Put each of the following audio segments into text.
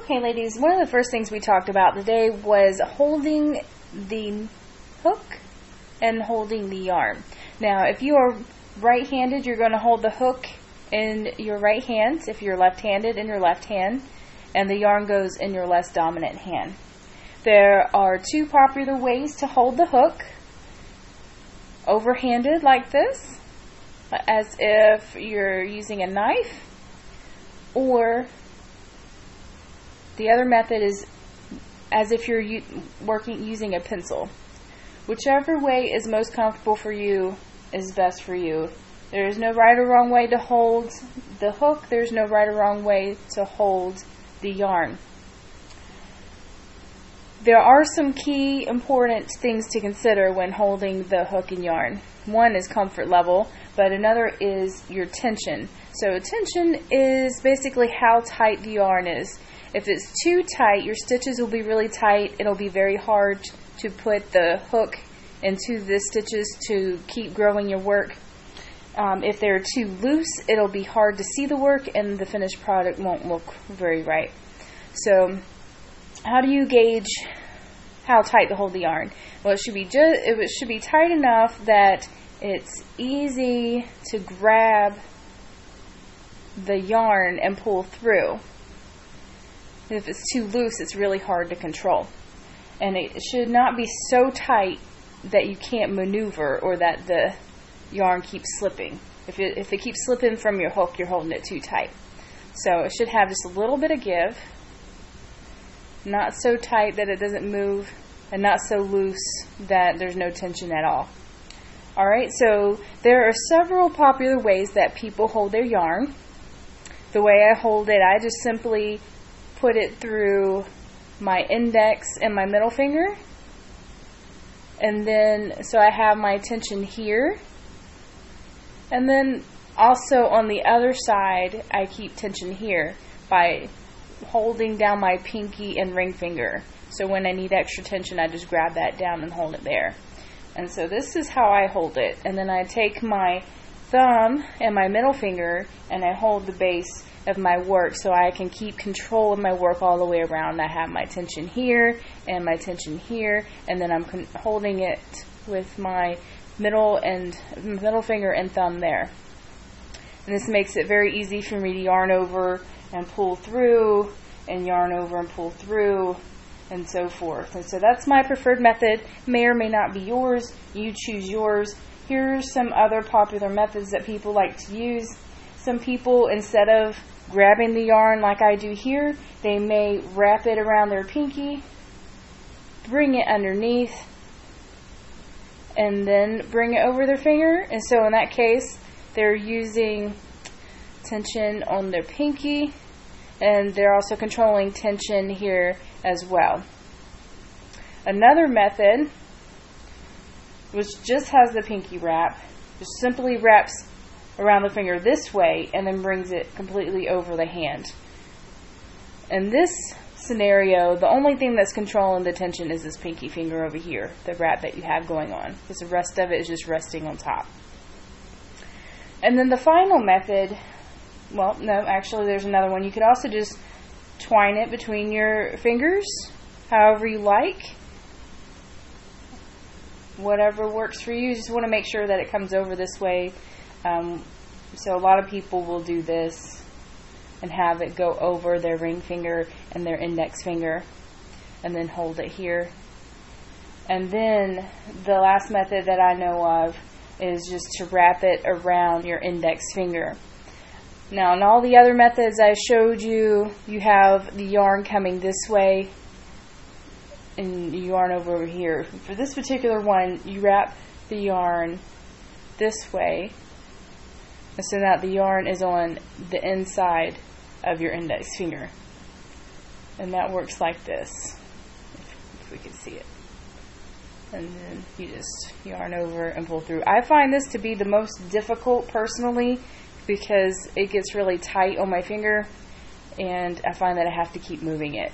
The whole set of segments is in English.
Okay, ladies, one of the first things we talked about today was holding the hook and holding the yarn. Now, if you are right-handed, you're going to hold the hook in your right hand. If you're left-handed, in your left hand, and the yarn goes in your less dominant hand. There are two popular ways to hold the hook. Overhanded like this, as if you're using a knife, or the other method is as if you're using a pencil. Whichever way is most comfortable for you is best for you. There is no right or wrong way to hold the hook. There's no right or wrong way to hold the yarn. There are some key important things to consider when holding the hook and yarn. One is comfort level, but another is your tension. So tension is basically how tight the yarn is. If it's too tight, your stitches will be really tight. It'll be very hard to put the hook into the stitches to keep growing your work. If they're too loose, it'll be hard to see the work and the finished product won't look very right. So how do you gauge how tight to hold the yarn? Well, it should be tight enough that it's easy to grab the yarn and pull through. If it's too loose, it's really hard to control. And it should not be so tight that you can't maneuver or that the yarn keeps slipping. If it keeps slipping from your hook, you're holding it too tight. So it should have just a little bit of give. Not so tight that it doesn't move, and not so loose that there's no tension at all. Alright, so there are several popular ways that people hold their yarn. The way I hold it, I just simply put it through my index and my middle finger, and then so I have my tension here, and then also on the other side I keep tension here by holding down my pinky and ring finger. So when I need extra tension, I just grab that down and hold it there. And so this is how I hold it. And then I take my thumb and my middle finger and I hold the base of my work so I can keep control of my work all the way around. I have my tension here and my tension here, and then I'm holding it with my middle finger and thumb there. And this makes it very easy for me to yarn over and pull through, and yarn over and pull through, and so forth. And so that's my preferred method. May or may not be yours. You choose yours. Here's some other popular methods that people like to use. Some people, instead of grabbing the yarn like I do here, they may wrap it around their pinky, bring it underneath, and then bring it over their finger. And so in that case, they're using tension on their pinky, and they're also controlling tension here as well. Another method, which just has the pinky wrap, just simply wraps around the finger this way and then brings it completely over the hand. In this scenario, the only thing that's controlling the tension is this pinky finger over here, the wrap that you have going on, because the rest of it is just resting on top. And then the final method, well, no, actually there's another one. You could also just twine it between your fingers, however you like. Whatever works for you. You just want to make sure that it comes over this way. So a lot of people will do this and have it go over their ring finger and their index finger, and then hold it here. And then the last method that I know of is just to wrap it around your index finger. Now, in all the other methods I showed you, you have the yarn coming this way and you yarn over here. For this particular one, you wrap the yarn this way, so that the yarn is on the inside of your index finger. And that works like this, if we can see it. And then you just yarn over and pull through. I find this to be the most difficult personally, because it gets really tight on my finger and I find that I have to keep moving it.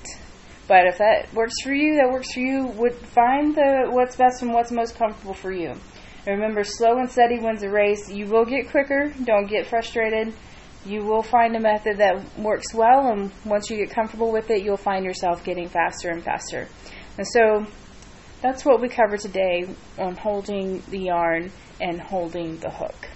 But if that works for you, that works for you. Find what's best and what's most comfortable for you. And remember, slow and steady wins the race. You will get quicker. Don't get frustrated. You will find a method that works well, and once you get comfortable with it, you'll find yourself getting faster and faster. And so that's what we covered today on holding the yarn and holding the hook.